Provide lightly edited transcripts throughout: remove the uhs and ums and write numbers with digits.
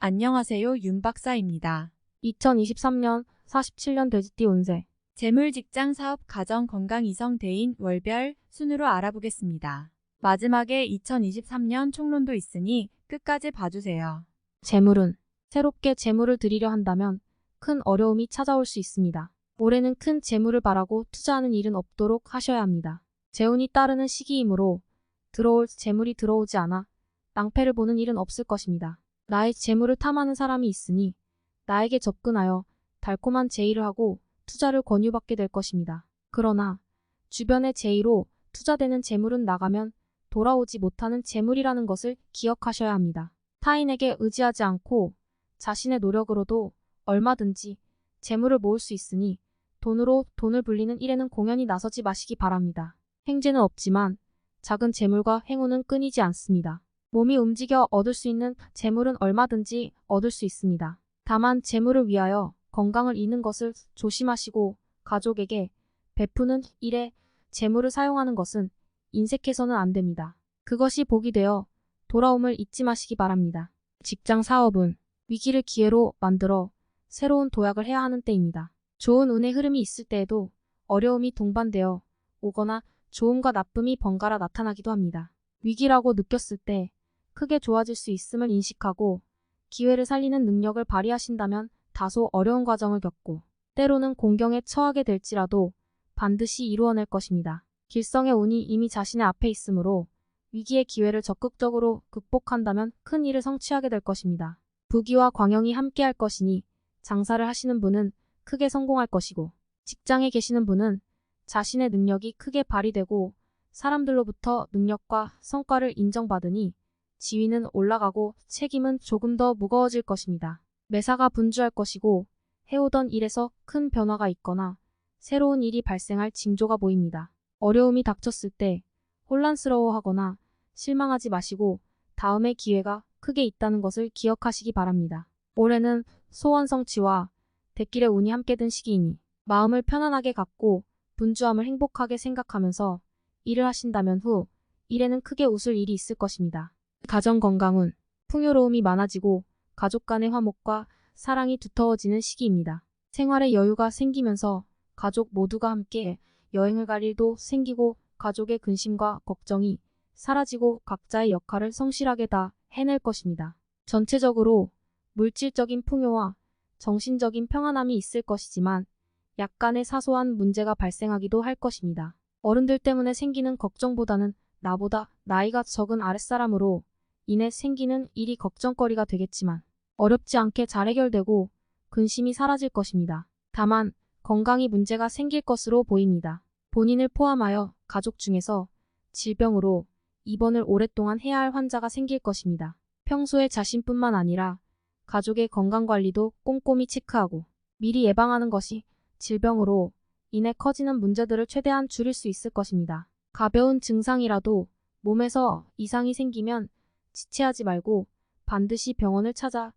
안녕하세요. 윤 박사입니다. 2023년 47년 돼지띠 운세. 재물, 직장, 사업, 가정, 건강, 이성, 대인, 월별 순으로 알아보겠습니다. 마지막에 2023년 총론도 있으니 끝까지 봐주세요. 재물운. 새롭게 재물을 드리려 한다면 큰 어려움이 찾아올 수 있습니다. 올해는 큰 재물을 바라고 투자하는 일은 없도록 하셔야 합니다. 재운이 따르는 시기이므로 들어올 재물이 들어오지 않아 낭패를 보는 일은 없을 것입니다. 나의 재물을 탐하는 사람이 있으니 나에게 접근하여 달콤한 제의를 하고 투자를 권유받게 될 것입니다. 그러나 주변의 제의로 투자되는 재물은 나가면 돌아오지 못하는 재물이라는 것을 기억하셔야 합니다. 타인에게 의지하지 않고 자신의 노력으로도 얼마든지 재물을 모을 수 있으니 돈으로 돈을 불리는 일에는 공연히 나서지 마시기 바랍니다. 행재는 없지만 작은 재물과 행운은 끊이지 않습니다. 몸이 움직여 얻을 수 있는 재물은 얼마든지 얻을 수 있습니다. 다만 재물을 위하여 건강을 잃는 것을 조심하시고 가족에게 베푸는 일에 재물을 사용하는 것은 인색해서는 안 됩니다. 그것이 복이 되어 돌아옴을 잊지 마시기 바랍니다. 직장 사업은 위기를 기회로 만들어 새로운 도약을 해야 하는 때입니다. 좋은 운의 흐름이 있을 때에도 어려움이 동반되어 오거나 좋음과 나쁨이 번갈아 나타나기도 합니다. 위기라고 느꼈을 때 크게 좋아질 수 있음을 인식하고 기회를 살리는 능력을 발휘하신다면 다소 어려운 과정을 겪고 때로는 공경에 처하게 될지라도 반드시 이루어낼 것입니다. 길성의 운이 이미 자신의 앞에 있으므로 위기의 기회를 적극적으로 극복한다면 큰 일을 성취하게 될 것입니다. 부귀와 광영이 함께할 것이니 장사를 하시는 분은 크게 성공할 것이고 직장에 계시는 분은 자신의 능력이 크게 발휘되고 사람들로부터 능력과 성과를 인정받으니 지위는 올라가고 책임은 조금 더 무거워질 것입니다. 매사가 분주할 것이고 해오던 일에서 큰 변화가 있거나 새로운 일이 발생할 징조가 보입니다. 어려움이 닥쳤을 때 혼란스러워하거나 실망하지 마시고 다음의 기회가 크게 있다는 것을 기억하시기 바랍니다. 올해는 소원 성취와 대길의 운이 함께 든 시기이니 마음을 편안하게 갖고 분주함을 행복하게 생각하면서 일을 하신다면 후 일에는 크게 웃을 일이 있을 것입니다. 가정 건강운. 풍요로움이 많아지고 가족 간의 화목과 사랑이 두터워지는 시기입니다. 생활에 여유가 생기면서 가족 모두가 함께 여행을 갈 일도 생기고 가족의 근심과 걱정이 사라지고 각자의 역할을 성실하게 다 해낼 것입니다. 전체적으로 물질적인 풍요와 정신적인 평안함이 있을 것이지만 약간의 사소한 문제가 발생하기도 할 것입니다. 어른들 때문에 생기는 걱정보다는 나보다 나이가 적은 아랫사람으로 인해 생기는 일이 걱정거리가 되겠지만 어렵지 않게 잘 해결되고 근심이 사라질 것입니다. 다만 건강이 문제가 생길 것으로 보입니다. 본인을 포함하여 가족 중에서 질병으로 입원을 오랫동안 해야 할 환자가 생길 것입니다. 평소에 자신뿐만 아니라 가족의 건강관리도 꼼꼼히 체크하고 미리 예방하는 것이 질병으로 인해 커지는 문제들을 최대한 줄일 수 있을 것입니다. 가벼운 증상이라도 몸에서 이상이 생기면 지체하지 말고 반드시 병원을 찾아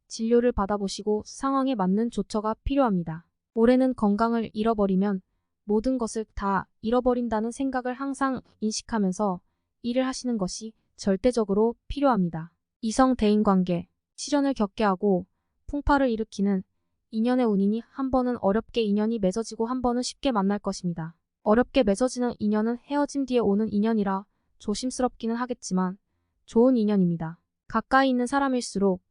진료를 받아보시고 상황에 맞는 조처가 필요합니다. 올해는 건강을 잃어버리면 모든 것을 다 잃어버린다는 생각을 항상 인식하면서 일을 하시는 것이 절대적으로 필요합니다. 이성 대인 관계, 시련을 겪게 하고 풍파를 일으키는 인연의 운이니 한 번은 어렵게 인연이 맺어지고 한 번은 쉽게 만날 것입니다. 어렵게 맺어지는 인연은 헤어짐 뒤에 오는 인연이라 조심스럽기는 하겠지만 좋은 인연입니다. 가까이 있는 사람일수록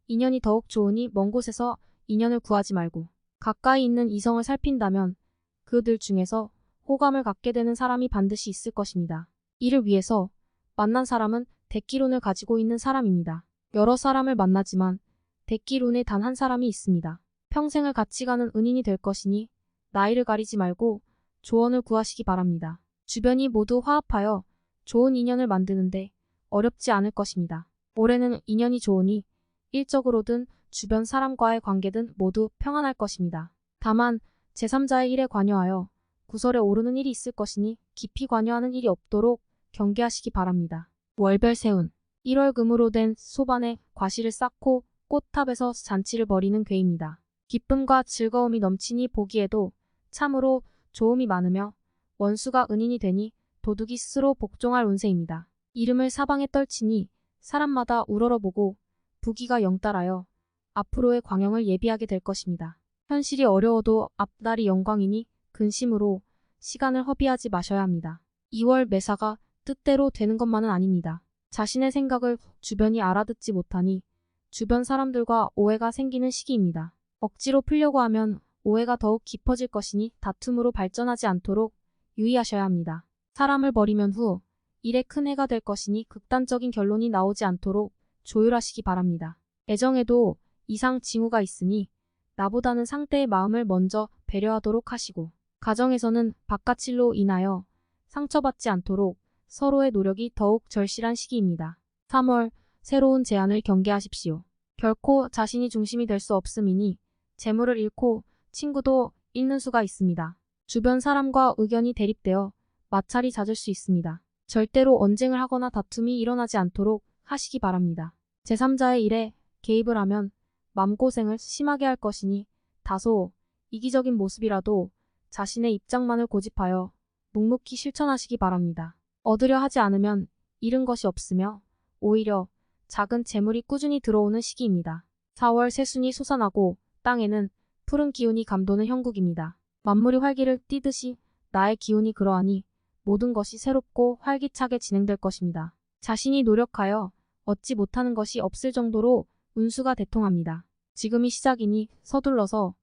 인연이 더욱 좋으니 먼 곳에서 인연을 구하지 말고 가까이 있는 이성을 살핀다면 그들 중에서 호감을 갖게 되는 사람이 반드시 있을 것입니다. 이를 위해서 만난 사람은 대끼운을 가지고 있는 사람입니다. 여러 사람을 만나지만 대끼운에 단 한 사람이 있습니다. 평생을 같이 가는 은인이 될 것이니 나이를 가리지 말고 조언을 구하시기 바랍니다. 주변이 모두 화합하여 좋은 인연을 만드는데 어렵지 않을 것입니다. 올해는 인연이 좋으니 일적으로든 주변 사람과의 관계든 모두 평안할 것입니다. 다만 제3자의 일에 관여하여 구설에 오르는 일이 있을 것이니 깊이 관여하는 일이 없도록 경계하시기 바랍니다. 월별 세운. 1월 금으로 된 소반에 과실을 쌓고 꽃탑에서 잔치를 벌이는 괴입니다. 기쁨과 즐거움이 넘치니 보기에도 참으로 좋음이 많으며 원수가 은인이 되니 도둑이 스스로 복종할 운세입니다. 이름을 사방에 떨치니 사람마다 우러러보고 부귀가 영달하여 앞으로의 광영을 예비하게 될 것입니다. 현실이 어려워도 앞날이 영광이니 근심으로 시간을 허비하지 마셔야 합니다. 2월 매사가 뜻대로 되는 것만은 아닙니다. 자신의 생각을 주변이 알아듣지 못하니 주변 사람들과 오해가 생기는 시기입니다. 억지로 풀려고 하면 오해가 더욱 깊어질 것이니 다툼으로 발전하지 않도록 유의하셔야 합니다. 사람을 버리면 후 일에 큰 해가 될 것이니 극단적인 결론이 나오지 않도록 조율하시기 바랍니다. 애정에도 이상 징후가 있으니 나보다는 상대의 마음을 먼저 배려하도록 하시고 가정에서는 바깥일로 인하여 상처받지 않도록 서로의 노력이 더욱 절실한 시기입니다. 3월 새로운 제안을 경계하십시오. 결코 자신이 중심이 될 수 없음이니 재물을 잃고 친구도 잃는 수가 있습니다. 주변 사람과 의견이 대립되어 마찰이 잦을 수 있습니다. 절대로 언쟁을 하거나 다툼이 일어나지 않도록 하시기 바랍니다. 제3자의 일에 개입을 하면 마음고생을 심하게 할 것이니 다소 이기적인 모습이라도 자신의 입장만을 고집하여 묵묵히 실천하시기 바랍니다. 얻으려 하지 않으면 잃은 것이 없으며 오히려 작은 재물이 꾸준히 들어오는 시기입니다. 4월 새순이 솟아나고 땅에는 푸른 기운이 감도는 형국입니다. 만물이 활기를 띠듯이 나의 기운이 그러하니 모든 것이 새롭고 활기차게 진행될 것입니다. 자신이 노력하여 얻지 못하는 것이 없을 정도로 운수가 대통합니다. 지금이 시작이니 서둘러서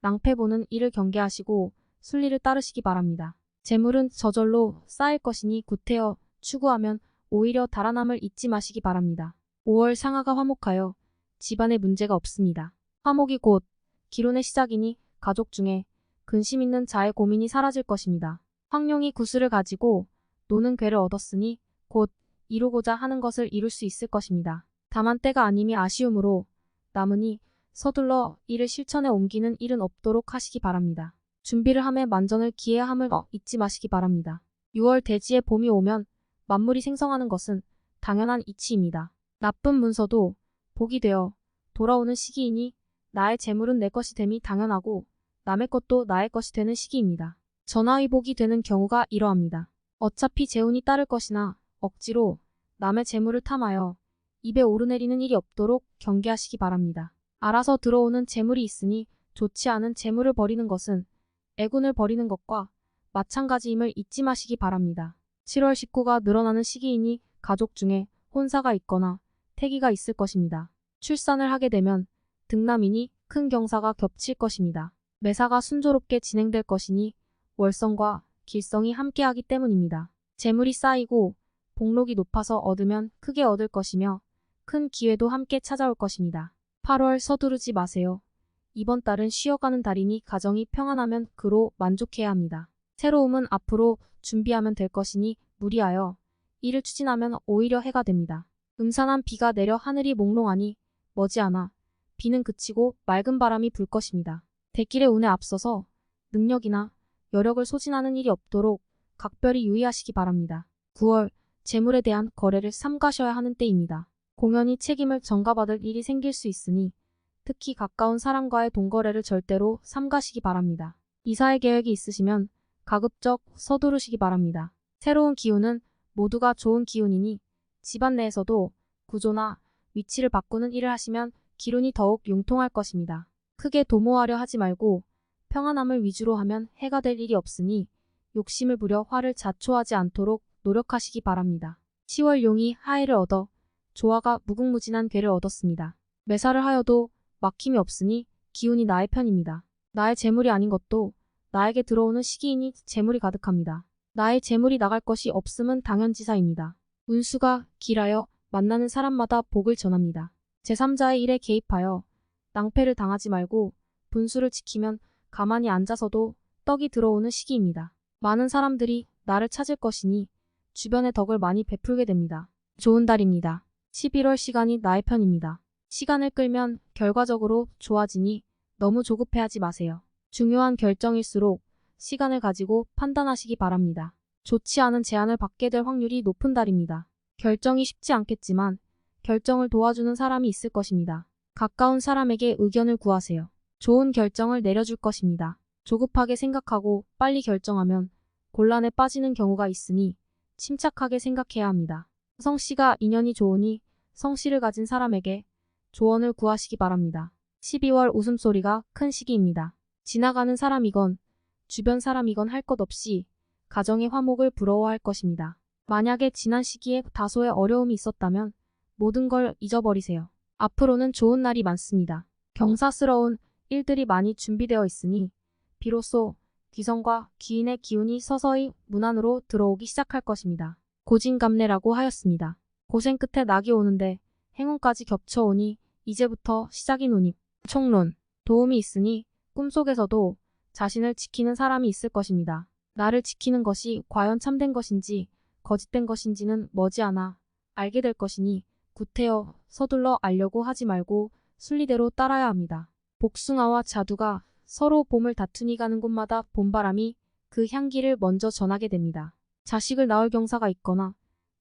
낭패 보는 일을 경계하시고 순리를 따르시기 바랍니다. 재물은 저절로 쌓일 것이니 구태여 추구하면 오히려 달아남을 잊지 마시기 바랍니다. 5월 상하가 화목하여 집안에 문제가 없습니다. 화목이 곧 기론의 시작이니 가족 중에 근심 있는 자의 고민이 사라질 것입니다. 황룡이 구슬을 가지고 노는 괴를 얻었으니 곧 이루고자 하는 것을 이룰 수 있을 것입니다. 다만 때가 아님이 아쉬움으로 남으니 서둘러 이를 실천에 옮기는 일은 없도록 하시기 바랍니다. 준비를 함에 만전을 기해함을 잊지 마시기 바랍니다. 6월 대지에 봄이 오면 만물이 생성하는 것은 당연한 이치입니다. 나쁜 문서도 복이 되어 돌아오는 시기이니 나의 재물은 내 것이 됨이 당연하고 남의 것도 나의 것이 되는 시기입니다. 전화위복이 되는 경우가 이러합니다. 어차피 재운이 따를 것이나 억지로 남의 재물을 탐하여 입에 오르내리는 일이 없도록 경계하시기 바랍니다. 알아서 들어오는 재물이 있으니 좋지 않은 재물을 버리는 것은 애군을 버리는 것과 마찬가지임을 잊지 마시기 바랍니다. 7월 식구가 늘어나는 시기이니 가족 중에 혼사가 있거나 태기가 있을 것입니다. 출산을 하게 되면 등남이니 큰 경사가 겹칠 것입니다. 매사가 순조롭게 진행될 것이니 월성과 길성이 함께하기 때문입니다. 재물이 쌓이고 복록이 높아서 얻으면 크게 얻을 것이며 큰 기회도 함께 찾아올 것입니다. 8월 서두르지 마세요. 이번 달은 쉬어가는 달이니 가정이 평안하면 그로 만족해야 합니다. 새로움은 앞으로 준비하면 될 것이니 무리하여 이를 추진하면 오히려 해가 됩니다. 음산한 비가 내려 하늘이 몽롱하니 머지않아 비는 그치고 맑은 바람이 불 것입니다. 대길의 운에 앞서서 능력이나 여력을 소진하는 일이 없도록 각별히 유의하시기 바랍니다. 9월 재물에 대한 거래를 삼가셔야 하는 때입니다. 공연히 책임을 전가받을 일이 생길 수 있으니 특히 가까운 사람과의 돈거래를 절대로 삼가시기 바랍니다. 이사의 계획이 있으시면 가급적 서두르시기 바랍니다. 새로운 기운은 모두가 좋은 기운이니 집안 내에서도 구조나 위치를 바꾸는 일을 하시면 기운이 더욱 융통할 것입니다. 크게 도모하려 하지 말고 평안함을 위주로 하면 해가 될 일이 없으니 욕심을 부려 화를 자초하지 않도록 노력하시기 바랍니다. 10월 용이 하해를 얻어 조화가 무궁무진한 괴를 얻었습니다. 매사를 하여도 막힘이 없으니 기운이 나의 편입니다. 나의 재물이 아닌 것도 나에게 들어오는 시기이니 재물이 가득합니다. 나의 재물이 나갈 것이 없음은 당연지사입니다. 운수가 길하여 만나는 사람마다 복을 전합니다. 제3자의 일에 개입하여 낭패를 당하지 말고 분수를 지키면 가만히 앉아서도 떡이 들어오는 시기입니다. 많은 사람들이 나를 찾을 것이니 주변의 덕을 많이 베풀게 됩니다. 좋은 달입니다. 11월 시간이 나의 편입니다. 시간을 끌면 결과적으로 좋아지니 너무 조급해하지 마세요. 중요한 결정일수록 시간을 가지고 판단하시기 바랍니다. 좋지 않은 제안을 받게 될 확률이 높은 달입니다. 결정이 쉽지 않겠지만 결정을 도와주는 사람이 있을 것입니다. 가까운 사람에게 의견을 구하세요. 좋은 결정을 내려줄 것입니다. 조급하게 생각하고 빨리 결정하면 곤란에 빠지는 경우가 있으니 침착하게 생각해야 합니다. 성씨가 인연이 좋으니 성씨를 가진 사람에게 조언을 구하시기 바랍니다. 12월 웃음소리가 큰 시기입니다. 지나가는 사람이건 주변 사람이건 할 것 없이 가정의 화목을 부러워할 것입니다. 만약에 지난 시기에 다소의 어려움이 있었다면 모든 걸 잊어버리세요. 앞으로는 좋은 날이 많습니다. 경사스러운 일들이 많이 준비되어 있으니 비로소 귀성과 귀인의 기운이 서서히 문 안으로 들어오기 시작할 것입니다. 고진감래라고 하였습니다. 고생 끝에 낙이 오는데 행운까지 겹쳐오니 이제부터 시작이노니. 총론. 도움이 있으니 꿈속에서도 자신을 지키는 사람이 있을 것입니다. 나를 지키는 것이 과연 참된 것인지 거짓된 것인지는 머지않아 알게 될 것이니 구태여 서둘러 알려고 하지 말고 순리대로 따라야 합니다. 복숭아와 자두가 서로 봄을 다투니 가는 곳마다 봄바람이 그 향기를 먼저 전하게 됩니다. 자식을 낳을 경사가 있거나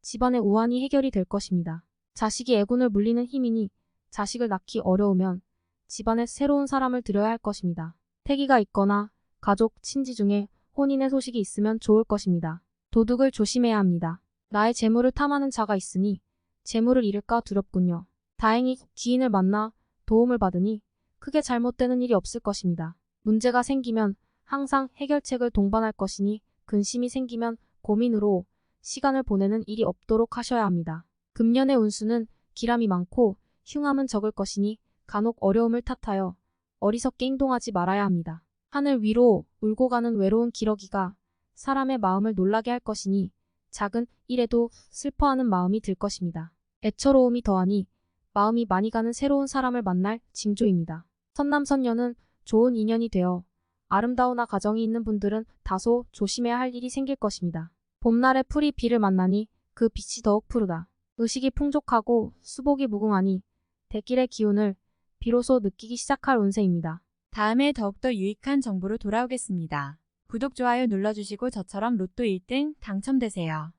집안의 우환이 해결이 될 것입니다. 자식이 애군을 물리는 힘이니 자식을 낳기 어려우면 집안에 새로운 사람을 들여야 할 것입니다. 태기가 있거나 가족, 친지 중에 혼인의 소식이 있으면 좋을 것입니다. 도둑을 조심해야 합니다. 나의 재물을 탐하는 자가 있으니 재물을 잃을까 두렵군요. 다행히 귀인을 만나 도움을 받으니 크게 잘못되는 일이 없을 것입니다. 문제가 생기면 항상 해결책을 동반할 것이니 근심이 생기면 고민으로 시간을 보내는 일이 없도록 하셔야 합니다. 금년의 운수는 기람이 많고 흉함은 적을 것이니 간혹 어려움을 탓하여 어리석게 행동하지 말아야 합니다. 하늘 위로 울고 가는 외로운 기러기가 사람의 마음을 놀라게 할 것이니 작은 일에도 슬퍼하는 마음이 들 것입니다. 애처로움이 더하니 마음이 많이 가는 새로운 사람을 만날 징조입니다. 선남선녀는 좋은 인연이 되어 아름다우나 가정이 있는 분들은 다소 조심해야 할 일이 생길 것입니다. 봄날에 풀이 비를 만나니 그 빛이 더욱 푸르다. 의식이 풍족하고 수복이 무궁하니 대길의 기운을 비로소 느끼기 시작할 운세입니다. 다음에 더욱더 유익한 정보로 돌아오겠습니다. 구독, 좋아요 눌러주시고 저처럼 로또 1등 당첨되세요.